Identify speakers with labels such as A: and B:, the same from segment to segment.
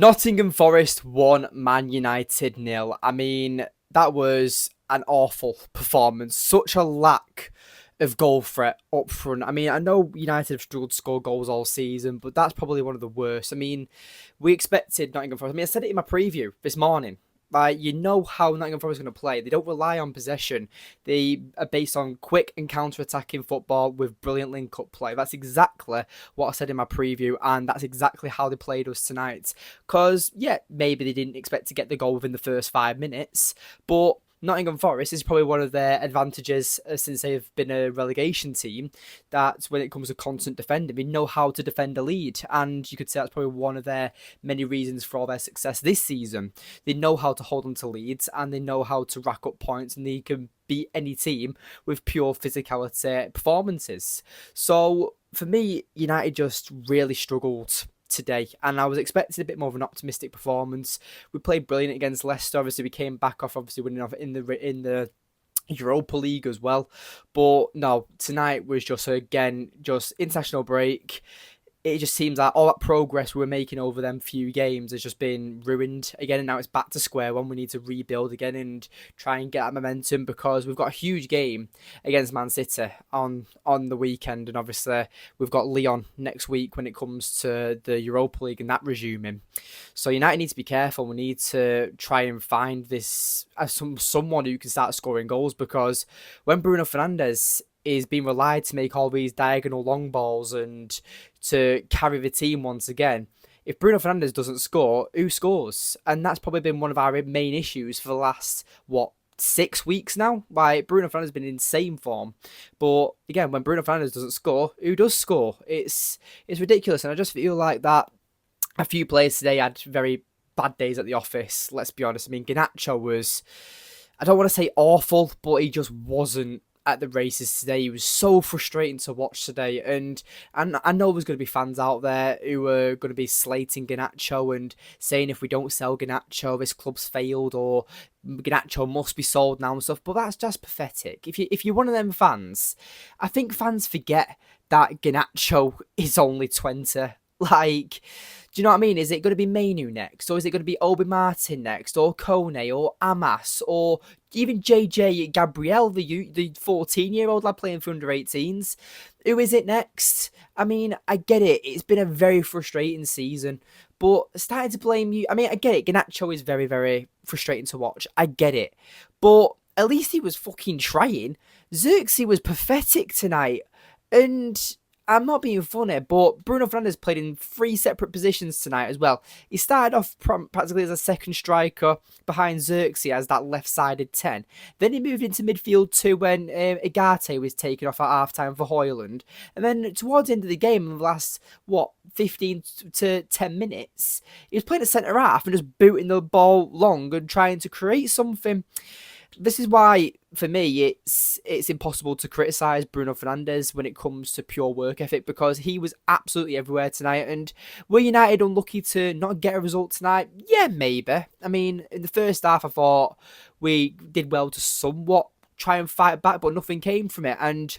A: Nottingham Forest 1, Man United nil. I mean, that was an awful performance. Such a lack of goal threat up front. I mean, I know United have struggled to score goals all season, but that's probably one of the worst. I mean, we expected Nottingham Forest. I mean, I said it in my preview this morning. Like, you know how Nottingham Forest is going to play. They don't rely on possession. They are based on quick and counter-attacking football with brilliant link-up play. That's exactly what I said in my preview, and that's exactly how they played us tonight. Because, yeah, maybe they didn't expect to get the goal within the first 5 minutes, but Nottingham Forest is probably one of their advantages since they've been a relegation team, that when it comes to constant defending, they know how to defend a lead. And you could say that's probably one of their many reasons for all their success this season. They know how to hold on to leads and they know how to rack up points, and they can beat any team with pure physicality performances. So for me, United just really struggled today, and I was expecting a bit more of an optimistic performance. We played brilliant against Leicester. Obviously, we came back off obviously winning off in the Europa League as well. But no, tonight was just again just international break. It just seems like all that progress we were making over them few games has just been ruined again, and now it's back to square one. We need to rebuild again and try and get that momentum, because we've got a huge game against Man City on the weekend, and obviously we've got Lyon next week when it comes to the Europa League and that resuming. So United need to be careful. We need to try and find this someone who can start scoring goals, because when Bruno Fernandes is being relied to make all these diagonal long balls and to carry the team once again, if Bruno Fernandes doesn't score, who scores? And that's probably been one of our main issues for the last, 6 weeks now. Like, Bruno Fernandes has been in insane form. But again, when Bruno Fernandes doesn't score, who does score? It's ridiculous. And I just feel like that a few players today had very bad days at the office, let's be honest. I mean, Garnacho was, I don't want to say awful, but he just wasn't at the races today. He was so frustrating to watch today, and I know there's going to be fans out there who are going to be slating Garnacho and saying if we don't sell Garnacho, this club's failed, or Garnacho must be sold now and stuff. But that's just pathetic. If you're one of them fans, I think fans forget that Garnacho is only 20. Like, do you know what I mean? Is it going to be Mainu next? Or is it going to be Obi Martin next? Or Kone? Or Amas? Or even JJ Gabriel, the 14-year-old lad playing for under-18s? Who is it next? I mean, I get it. It's been a very frustrating season. But starting to blame you... I mean, I get it. Garnacho is very, very frustrating to watch. I get it. But at least he was fucking trying. Xerxes was pathetic tonight. And I'm not being funny, but Bruno Fernandes played in 3 separate positions tonight as well. He started off practically as a second striker behind Xerxes as that left-sided 10. Then he moved into midfield 2 when Igate was taken off at half-time for Højlund. And then towards the end of the game, in the last, 15 to 10 minutes, he was playing at centre-half and just booting the ball long and trying to create something. This is why, for me, it's impossible to criticise Bruno Fernandes when it comes to pure work ethic, because he was absolutely everywhere tonight. And were United unlucky to not get a result tonight? Yeah, maybe. I mean, in the first half, I thought we did well to somewhat try and fight back, but nothing came from it. And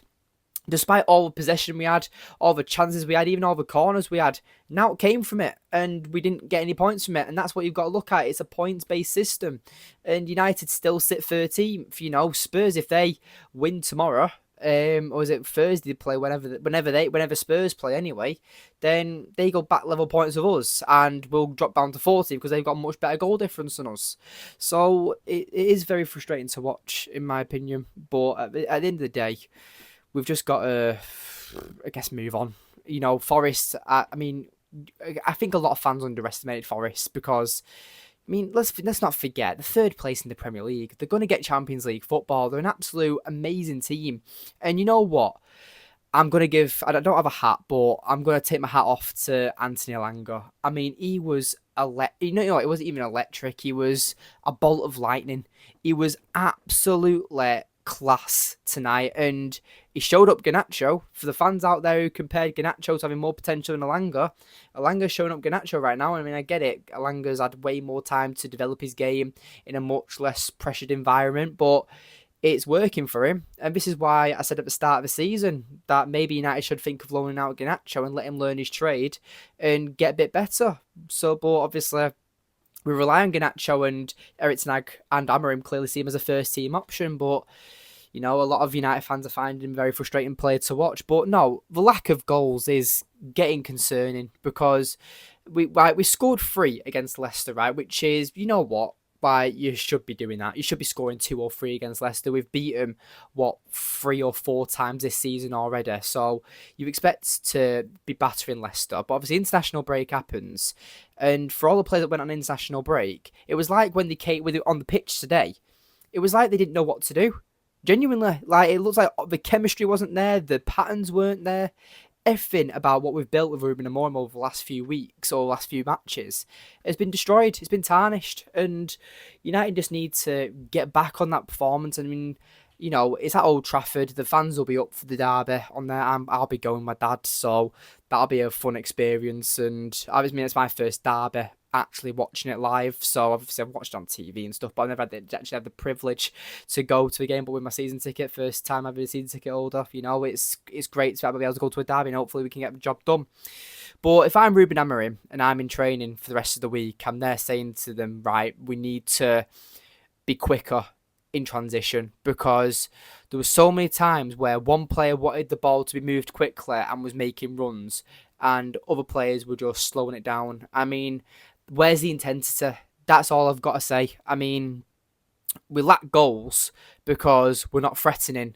A: despite all the possession we had, all the chances we had, even all the corners we had, now it came from it, and we didn't get any points from it. And that's what you've got to look at. It's a points-based system, and United still sit 13th. You know, Spurs, if they win tomorrow, or is it Thursday they play, whenever Spurs play anyway, then they go back level points with us, and we'll drop down to 40 because they've got much better goal difference than us. So it is very frustrating to watch, in my opinion. But at the end of the day, we've just got to, I guess, move on. You know, Forest, I mean, I think a lot of fans underestimated Forest because, I mean, let's not forget, the 3rd place in the Premier League. They're going to get Champions League football. They're an absolute amazing team. And you know what? I don't have a hat, but I'm going to take my hat off to Anthony Elanga. I mean, he was, it wasn't even electric. He was a bolt of lightning. He was absolutely class tonight, and he showed up Garnacho. For the fans out there who compared Garnacho to having more potential than Elanga's showing up Garnacho right now. I mean, I get it. Elanga's had way more time to develop his game in a much less pressured environment, but it's working for him. And this is why I said at the start of the season that maybe United should think of loaning out Garnacho and let him learn his trade and get a bit better. So, but obviously, we rely on Garnacho, and Erik ten Hag and Amorim clearly see him as a first team option. But, a lot of United fans are finding him a very frustrating player to watch. But no, the lack of goals is getting concerning because we scored 3 against Leicester, right? Which is, you know what? Why you should be doing that. You should be scoring 2 or 3 against Leicester. We've beat them, 3 or 4 times this season already. So you expect to be battering Leicester. But obviously, international break happens. And for all the players that went on international break, it was like when they came with it on the pitch today, it was like they didn't know what to do. Genuinely, like it looks like the chemistry wasn't there, the patterns weren't there. Everything about what we've built with Ruben Amorim over the last few weeks or last few matches has been destroyed. It's been tarnished, and United just need to get back on that performance. I mean, it's at Old Trafford. The fans will be up for the derby on there. I'll be going with my dad, so that'll be a fun experience. And it's my first derby actually watching it live, so obviously I've watched it on TV and stuff, but I've never actually had the privilege to go to a game. But with my season ticket, first time I've been a season ticket holder, it's great to be able to go to a derby, and hopefully we can get the job done. But if I'm Ruben Amorim and I'm in training for the rest of the week, I'm there saying to them, right, we need to be quicker in transition, because there were so many times where one player wanted the ball to be moved quickly and was making runs, and other players were just slowing it down. I mean, where's the intensity? That's all I've got to say. I mean, we lack goals because we're not threatening.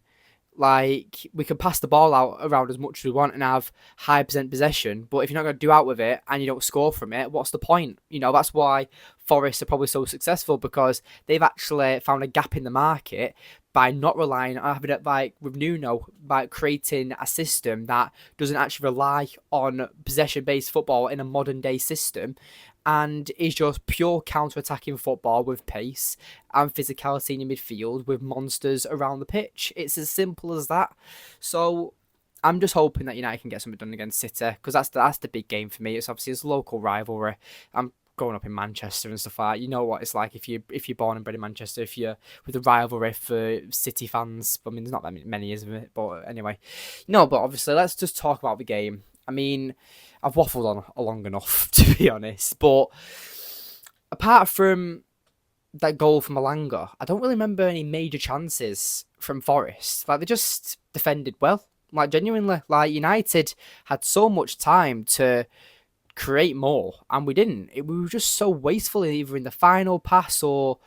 A: Like, we can pass the ball out around as much as we want and have high percent possession, but if you're not going to do out with it and you don't score from it, what's the point? That's why Forest are probably so successful, because they've actually found a gap in the market by not relying on having it, like with Nuno, by creating a system that doesn't actually rely on possession-based football in a modern-day system, and is just pure counter-attacking football with pace and physicality in the midfield with monsters around the pitch. It's as simple as that. So I'm just hoping that United can get something done against City, because that's the big game for me. It's obviously a local rivalry. I'm growing up in Manchester and stuff like that. You know what it's like if you're born and bred in Manchester, if you're with a rivalry for City fans. I mean, there's not that many, isn't it? But anyway, but obviously let's just talk about the game. I mean, I've waffled on long enough, to be honest. But apart from that goal from Elanga, I don't really remember any major chances from Forest. Like, they just defended well. Like, genuinely. Like, United had so much time to create more, and we didn't. We were just so wasteful, either in the final pass or,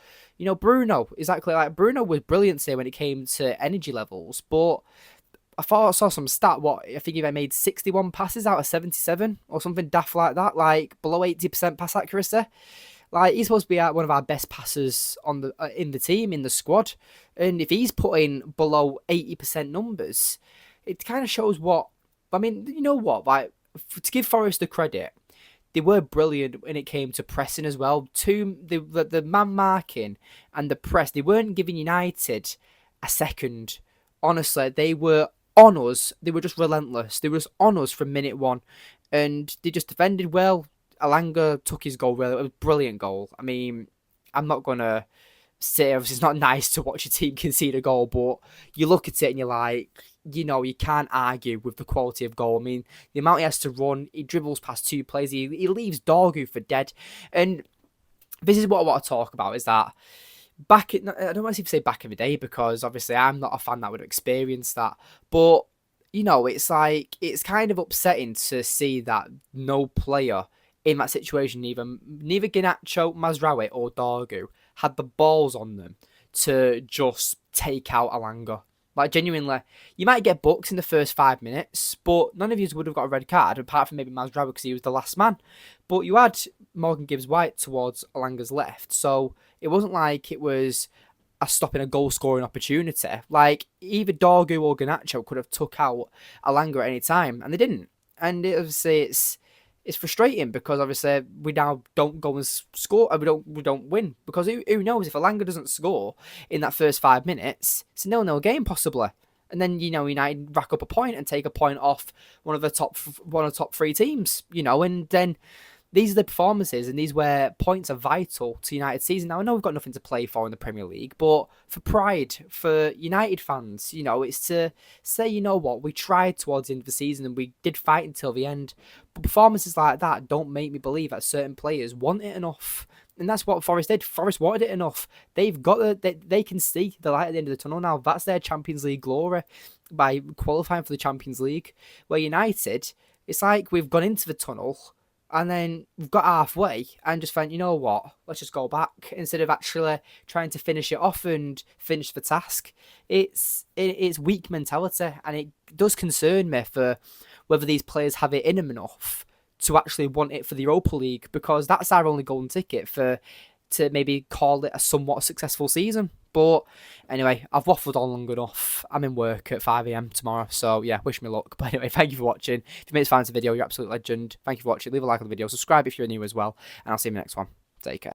A: Bruno. Exactly. Like, Bruno was brilliant today when it came to energy levels, but I thought I saw some stat, I think he made 61 passes out of 77 or something daft like that, like below 80% pass accuracy. Like, he's supposed to be one of our best passers in the team, in the squad. And if he's putting below 80% numbers, it kind of shows like, to give Forest the credit, they were brilliant when it came to pressing as well. The man marking and the press, they weren't giving United a second. Honestly, they were on us. They were just relentless. They were just on us from minute one, and they just defended well. Elanga took his goal well. It was a brilliant goal. I mean, I'm not gonna say obviously it's not nice to watch your team concede a goal, but you look at it and you're like, you can't argue with the quality of goal. I mean, the amount he has to run, he dribbles past 2 players, he leaves Dorgu for dead. And this is what I want to talk about, is that I don't want to say back in the day, because obviously I'm not a fan that would have experienced that. But, it's like, it's kind of upsetting to see that no player in that situation, neither Garnacho, Mazraoui or Dorgu, had the balls on them to just take out Elanga. Like, genuinely, you might get booked in the first 5 minutes, but none of you would have got a red card, apart from maybe Mazraoui because he was the last man. But you had Morgan Gibbs-White towards Elanga's left, so it wasn't like it was stopping a goal-scoring opportunity. Like, either Dorgu or Garnacho could have took out Elanga at any time, and they didn't. And obviously, it's frustrating, because obviously we now don't go and score, and we don't win, because who knows, if Elanga doesn't score in that first 5 minutes, it's a 0-0 game possibly, and then United rack up a point and take a point off one of the top 3 teams, and then these are the performances and these where points are vital to United's season. Now, I know we've got nothing to play for in the Premier League, but for pride, for United fans, it's to say, you know what, we tried towards the end of the season and we did fight until the end. But performances like that don't make me believe that certain players want it enough. And that's what Forest did. Forest wanted it enough. They've got they can see the light at the end of the tunnel now. That's their Champions League glory by qualifying for the Champions League. Where United, it's like we've gone into the tunnel and then we've got halfway and just went, you know what, let's just go back instead of actually trying to finish it off and finish the task. It's weak mentality, and it does concern me for whether these players have it in them enough to actually want it for the Europa League, because that's our only golden ticket to maybe call it a somewhat successful season. But anyway, I've waffled on long enough. I'm in work at 5 a.m. tomorrow, so yeah, wish me luck. But anyway, thank you for watching. If you made this far into the video, you're an absolute legend. Thank you for watching. Leave a like on the video, subscribe if you're new as well, and I'll see you in the next one. Take care.